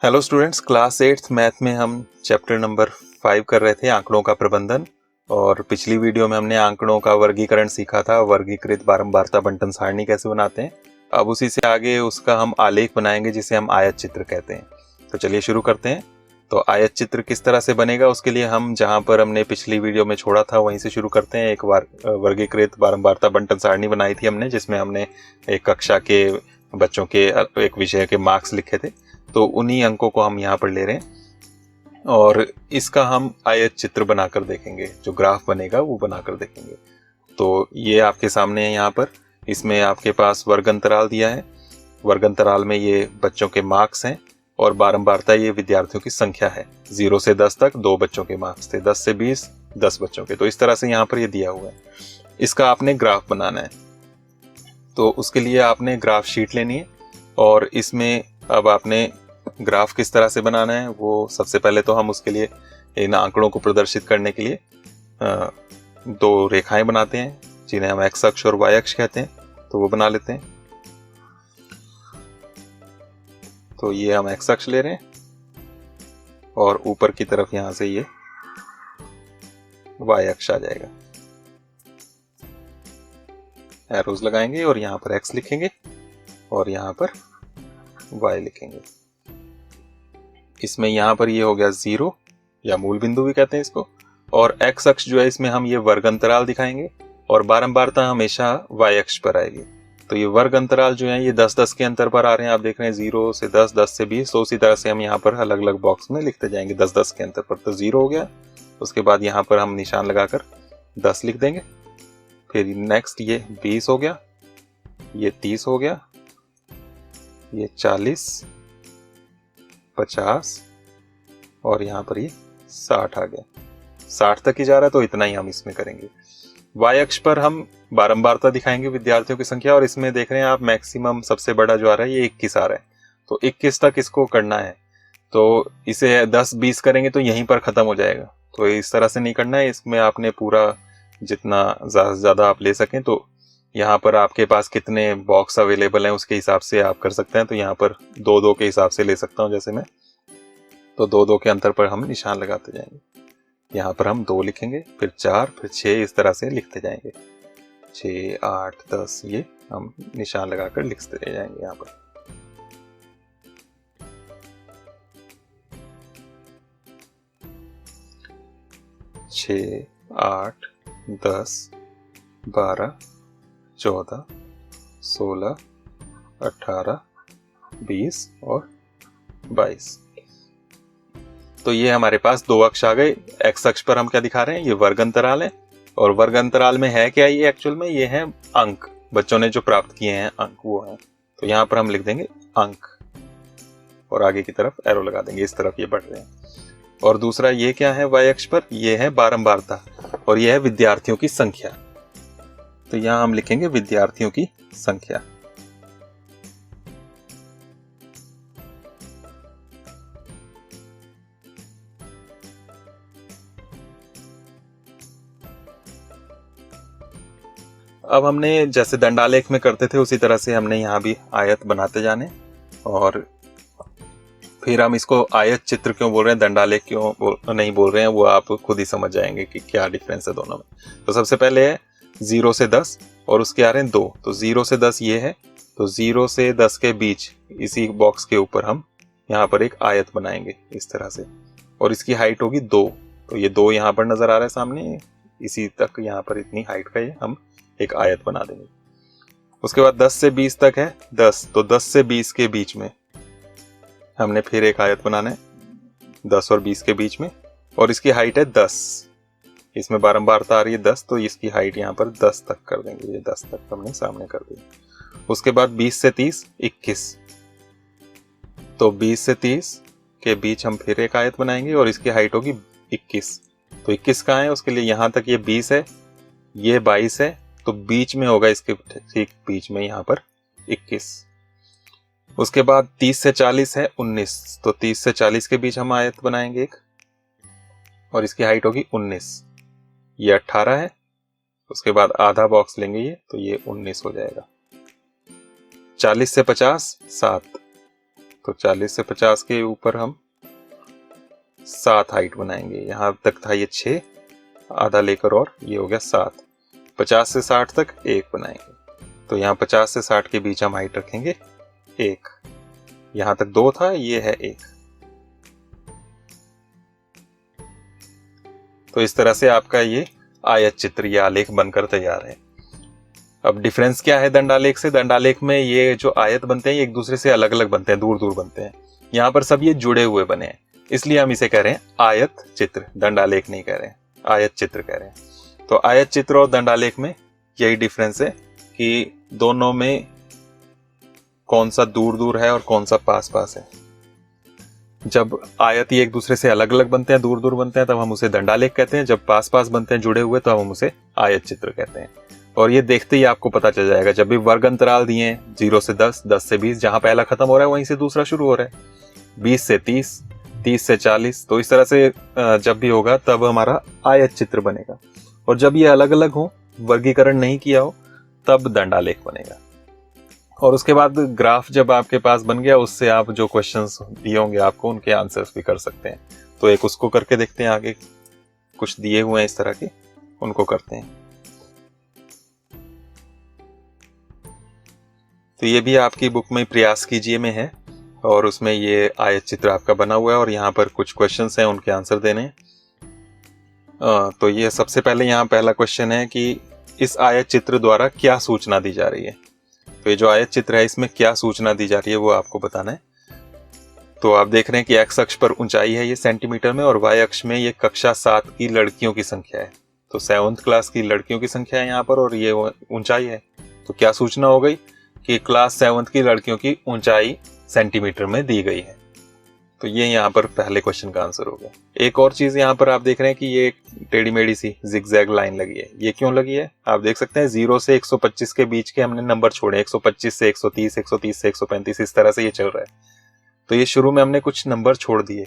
Hello students, class 8th math में हम chapter number 5 कर रहे थे, आंकड़ों का प्रबंधन। और पिछली वीडियो में हमने आंकड़ों का वर्गीकरण सीखा था, वर्गीकृत बारंबारता बंटन सारणी कैसे बनाते हैं। अब उसी से आगे उसका हम आलेख बनाएंगे जिसे हम आयत चित्र कहते हैं। तो चलिए शुरू करते हैं। तो आयत चित्र किस तरह से बनेगा उसके लिए हम जहाँ पर हमने पिछली वीडियो में छोड़ा था वहीं से शुरू करते हैं। एक वर्गीकृत बारंबारता बंटन सारणी बनाई थी हमने, जिसमें हमने एक कक्षा के बच्चों के एक विषय के मार्क्स लिखे थे। तो उन्हीं अंकों को हम यहाँ पर ले रहे हैं और इसका हम आयत चित्र बनाकर देखेंगे, जो ग्राफ बनेगा वो बनाकर देखेंगे। तो ये आपके सामने है यहाँ पर। इसमें आपके पास वर्ग अंतराल दिया है, वर्ग अंतराल में ये बच्चों के मार्क्स हैं और बारंबारता ये विद्यार्थियों की संख्या है। 0 से 10 तक 2 बच्चों के मार्क्स थे, 10 से 20 10 बच्चों के। तो इस तरह से यहाँ पर ये दिया हुआ है। इसका आपने ग्राफ बनाना है, तो उसके लिए आपने ग्राफ शीट लेनी है। और इसमें अब आपने ग्राफ किस तरह से बनाना है वो सबसे पहले तो हम उसके लिए इन आंकड़ों को प्रदर्शित करने के लिए दो रेखाएं बनाते हैं, जिन्हें हम एक्स अक्ष और वाई अक्ष कहते हैं। तो वो बना लेते हैं। तो ये हम एक्स अक्ष ले रहे हैं और ऊपर की तरफ यहां से ये वाई अक्ष आ जाएगा। एरोज लगाएंगे और यहाँ पर एक्स लिखेंगे और यहाँ पर वाई लिखेंगे। इसमें यहाँ पर ये हो गया 0 या मूल बिंदु भी कहते हैं इसको। और एक्स अक्ष जो है इसमें हम ये वर्ग अंतराल दिखाएंगे और बारंबारता हमेशा वाई अक्ष पर आएगी। तो ये वर्ग अंतराल जो है ये 10-10 के अंतर पर आ रहे हैं। आप देख रहे हैं 0 से 10, 10 से 20। तो उसी तरह से हम यहाँ पर अलग अलग बॉक्स में लिखते जाएंगे 10-10 के अंतर पर। तो 0 हो गया, उसके बाद यहाँ पर हम निशान लगाकर 10 लिख देंगे। फिर नेक्स्ट ये 20 हो गया, ये 30 हो गया, ये 40, 50 और यहाँ पर ये 60 आ गया। 60 तक ही जा रहा है, तो इतना ही हम इसमें करेंगे। वाई अक्ष पर हम बारंबारता दिखाएंगे विद्यार्थियों की संख्या, और इसमें देख रहे हैं आप मैक्सिमम सबसे बड़ा जो आ रहा है ये 21 आ रहा है। तो 21 तक इसको करना है। तो इसे 10-20 करेंगे तो यहीं पर खत्म हो जाएगा। तो इस तरह से नहीं करना है, इसमें आपने पूरा जितना ज़्यादा से ज़्यादा आप ले सकें। तो यहाँ पर आपके पास कितने बॉक्स अवेलेबल हैं उसके हिसाब से आप कर सकते हैं। तो यहाँ पर 2-2 के हिसाब से ले सकता हूँ जैसे मैं। तो 2-2 के अंतर पर हम निशान लगाते जाएंगे। यहाँ पर हम 2 लिखेंगे, फिर 4, फिर 6, इस तरह से लिखते जाएंगे। 6, 8, 10 ये हम निशान लगाकर लिखते जाएंगे यहाँ पर। छः, 8, 10, 12, 14, 16, 18, 20 और 22। तो ये हमारे पास 2 अक्ष आ गए। एक्स अक्ष पर हम क्या दिखा रहे हैं, ये वर्ग अंतराल है। और वर्ग अंतराल में है क्या, ये एक्चुअल में ये है अंक, बच्चों ने जो प्राप्त किए हैं अंक वो है। तो यहाँ पर हम लिख देंगे अंक और आगे की तरफ एरो लगा देंगे, इस तरफ ये बढ़ रहे हैं। और दूसरा ये क्या है वाई अक्ष पर, ये है बारंबारता और ये है विद्यार्थियों की संख्या। तो यहाँ हम लिखेंगे विद्यार्थियों की संख्या। अब हमने जैसे दंडालेख में करते थे उसी तरह से हमने यहाँ भी आयत बनाते जाने। और फिर हम इसको आयत चित्र क्यों बोल रहे हैं, दंडालेख क्यों नहीं बोल रहे हैं, वो आप खुद ही समझ जाएंगे कि क्या डिफरेंस है दोनों में। तो सबसे पहले है 0 से 10 और उसके आ रहे हैं 2। तो 0 से 10 ये है। तो 0 से 10 के बीच इसी बॉक्स के ऊपर हम यहाँ पर एक आयत बनाएंगे इस तरह से, और इसकी हाइट होगी 2। तो ये 2 यहाँ पर नजर आ रहा है सामने, इसी तक यहाँ पर इतनी हाइट का ये हम एक आयत बना देंगे। उसके बाद 10 से 20 तक है 10। तो 10 से 20 के बीच में हमने फिर एक आयत बनाना है 10 और 20 के बीच में, और इसकी हाइट है 10। इसमें बारंबारता आ रही है 10, तो इसकी हाइट यहाँ पर 10 तक कर देंगे। ये 10 तक हमने सामने कर दी। उसके बाद 20 से 30 21। तो 20 से 30 के बीच हम फिर एक आयत बनाएंगे और इसकी हाइट होगी 21। तो 21 कहाँ है, उसके लिए यहाँ तक ये 20 है, ये 22 है, तो बीच में होगा इसके ठीक बीच में यहाँ पर 21। उसके बाद 30 से 40 है 19। तो 30 से 40 के बीच हम आयत बनाएंगे एक, और इसकी हाइट होगी 19। ये 18 है। उसके बाद आधा बॉक्स लेंगे ये, तो ये 19 हो जाएगा। 40 से 50 7। तो 40 से 50 के ऊपर हम 7 हाइट बनाएंगे। यहाँ तक था ये 6, आधा लेकर और ये हो गया 7। 50 से 60 तक 1 बनाएंगे, तो यहाँ 50 से 60 के बीच हम हाइट रखेंगे 1। यहाँ तक 2 था, ये है 1। तो इस तरह से आपका ये आयत चित्र या आलेख बनकर तैयार है। अब डिफरेंस क्या है दंडालेख से? दंडालेख में ये जो आयत बनते हैं ये एक दूसरे से अलग अलग बनते हैं, दूर दूर बनते हैं। यहाँ पर सब ये जुड़े हुए बने हैं, इसलिए हम इसे कह रहे हैं आयत चित्र, दंडालेख नहीं कह रहे हैं, आयत चित्र कह रहे हैं। तो आयत चित्र और दंडालेख में यही डिफरेंस है कि दोनों में कौन सा दूर दूर है और कौन सा पास पास है। जब आयत ये एक दूसरे से अलग अलग बनते हैं, दूर दूर बनते हैं, तब हम उसे दंडालेख कहते हैं। जब पास पास बनते हैं, जुड़े हुए, तो हम उसे आयत चित्र कहते हैं। और ये देखते ही आपको पता चल जाएगा, जब भी वर्ग अंतराल दिए हैं 0 से 10, 10 से 20, जहां पहला खत्म हो रहा है वहीं से दूसरा शुरू हो रहा है, 20 से 30, 30 से 40, तो इस तरह से जब भी होगा तब हमारा आयत चित्र बनेगा। और जब ये अलग अलग हो, वर्गीकरण नहीं किया हो, तब दंडालेख बनेगा। और उसके बाद ग्राफ जब आपके पास बन गया, उससे आप जो क्वेश्चंस दिए होंगे आपको, उनके आंसर्स भी कर सकते हैं। तो एक उसको करके देखते हैं, आगे कुछ दिए हुए हैं इस तरह के, उनको करते हैं। तो ये भी आपकी बुक में प्रयास कीजिए में है, और उसमें ये आयत चित्र आपका बना हुआ है और यहाँ पर कुछ क्वेश्चंस हैं, उनके आंसर देने हैं। तो ये सबसे पहले यहाँ पहला क्वेश्चन है कि इस आयत चित्र द्वारा क्या सूचना दी जा रही है। तो ये जो आयत चित्र है, इसमें क्या सूचना दी जा रही है वो आपको बताना है। तो आप देख रहे हैं कि एक्स अक्ष पर ऊंचाई है ये सेंटीमीटर में, और वाई अक्ष में ये कक्षा 7 की लड़कियों की संख्या है। तो 7th क्लास की लड़कियों की संख्या है यहाँ पर, और ये ऊंचाई है। तो क्या सूचना हो गई कि क्लास 7th की लड़कियों की ऊंचाई सेंटीमीटर में दी गई है। तो ये यहाँ पर पहले क्वेश्चन का आंसर हो गया। एक और चीज यहाँ पर आप देख रहे हैं कि ये टेढ़ी मेढ़ी सी जिगजैग लाइन लगी है। ये क्यों लगी है? आप देख सकते हैं 0 से 125 के बीच के हमने नंबर छोड़े, 125 से 130, 130 से 135, इस तरह से ये चल रहा है। तो ये शुरू में हमने कुछ नंबर छोड़ दिए।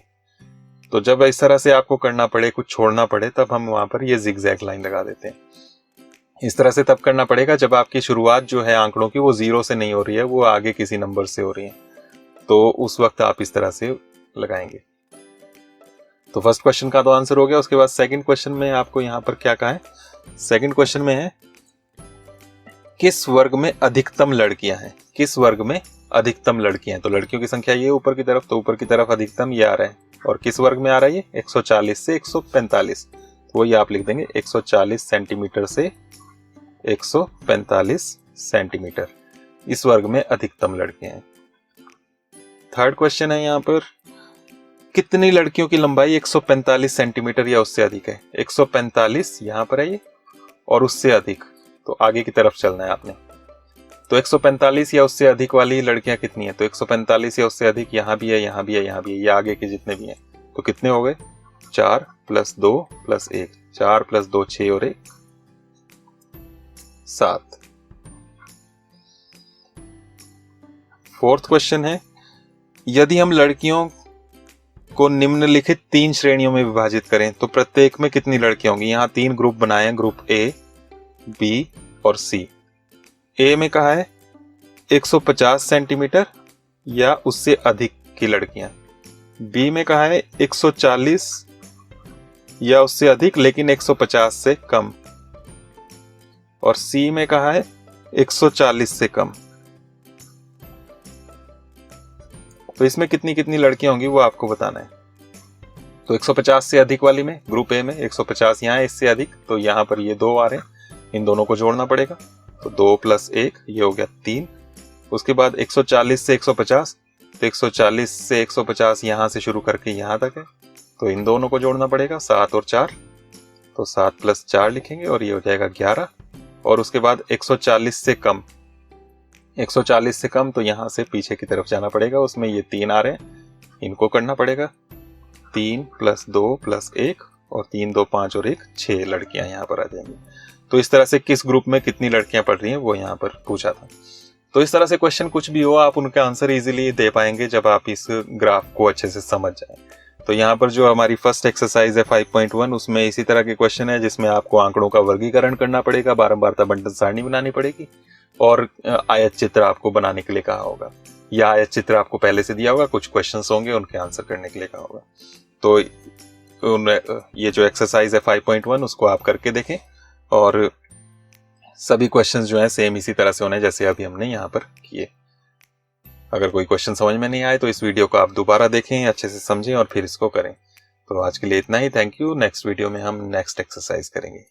तो जब इस तरह से आपको करना पड़े, कुछ छोड़ना पड़े, तब हम वहां पर ये जिगजैग लाइन लगा देते हैं। इस तरह से तब करना पड़ेगा जब आपकी शुरुआत जो है आंकड़ों की, वो 0 से नहीं हो रही है, वो आगे किसी नंबर से हो रही है। तो उस वक्त आप इस तरह से लगाएंगे। तो फर्स्ट क्वेश्चन का तो आंसर हो गया। उसके बाद सेकंड क्वेश्चन में आपको यहाँ पर क्या कहा है? सेकंड क्वेश्चन में है किस वर्ग में अधिकतम लड़कियां हैं? किस वर्ग में अधिकतम लड़कियां हैं? तो लड़कियों की संख्या ये ऊपर की तरफ, तो ऊपर की तरफ अधिकतम ये आ रहा है। और किस वर्ग में आ रहा है ये? 140 से 145। तो वही आप लिख देंगे 140 सेंटीमीटर से 145 सेंटीमीटर, इस वर्ग में अधिकतम लड़कियां हैं। थर्ड क्वेश्चन है यहाँ पर, कितनी लड़कियों की लंबाई 145 सेंटीमीटर या उससे अधिक है? 145 यहाँ पर है ये, और उससे अधिक, तो आगे की तरफ चलना है आपने। तो 145 या उससे अधिक वाली लड़कियां कितनी है? तो 145 या उससे अधिक यहाँ भी है, यहाँ भी है, यहाँ भी है, ये आगे के जितने भी हैं। तो कितने हो गए? 4 + 2 + 1, 4 + 2 6 और 1 7। फोर्थ क्वेश्चन है, यदि हम लड़कियों को निम्नलिखित 3 श्रेणियों में विभाजित करें तो प्रत्येक में कितनी लड़कियां होंगी? यहाँ 3 ग्रुप बनाए हैं, ग्रुप ए, बी और सी। ए में कहा है 150 सेंटीमीटर या उससे अधिक की लड़कियां। बी में कहा है 140 या उससे अधिक लेकिन 150 से कम। और सी में कहा है 140 से कम। तो इसमें कितनी कितनी लड़कियां होंगी वो आपको बताना है। तो 150 से अधिक वाली में, ग्रुप ए में 150 यहाँ है, इससे अधिक, तो यहाँ पर ये 2 आ रहे हैं, इन दोनों को जोड़ना पड़ेगा। तो 2 + 1 ये हो गया 3। उसके बाद 140 से 150, तो 140 से 150 यहाँ से शुरू करके यहाँ तक है, तो इन दोनों को जोड़ना पड़ेगा, 7 और 4, तो 7 + 4 लिखेंगे और ये हो जाएगा 11। और उसके बाद 140 से कम, 140 से कम, तो यहाँ से पीछे की तरफ जाना पड़ेगा, उसमें ये 3 आ रहे हैं, इनको करना पड़ेगा, 3 + 2 + 1 और 3 2 5 और 1 6 लड़कियां यहाँ पर आ जाएंगी। तो इस तरह से किस ग्रुप में कितनी लड़कियां पढ़ रही हैं वो यहाँ पर पूछा था। तो इस तरह से क्वेश्चन कुछ भी हो, आप उनके आंसर इजीली दे पाएंगे जब आप इस ग्राफ को अच्छे से समझ जाएं। तो यहाँ पर जो हमारी फर्स्ट एक्सरसाइज है 5.1, उसमें इसी तरह के क्वेश्चन है जिसमें आपको आंकड़ों का वर्गीकरण करना पड़ेगा, बारंबारता बंटन सारणी बनानी पड़ेगी और आयत चित्र आपको बनाने के लिए कहा होगा। या आयत चित्र आपको पहले से दिया होगा, कुछ क्वेश्चंस होंगे उनके आंसर करने के लिए कहा होगा। तो ये जो एक्सरसाइज है 5.1 उसको आप करके देखें और सभी क्वेश्चंस जो हैं सेम इसी तरह से होने जैसे अभी हमने यहाँ पर किए। अगर कोई क्वेश्चन समझ में नहीं आए तो इस वीडियो को आप दोबारा देखें, अच्छे से समझें और फिर इसको करें। तो आज के लिए इतना ही। Thank you. नेक्स्ट वीडियो में हम नेक्स्ट एक्सरसाइज करेंगे।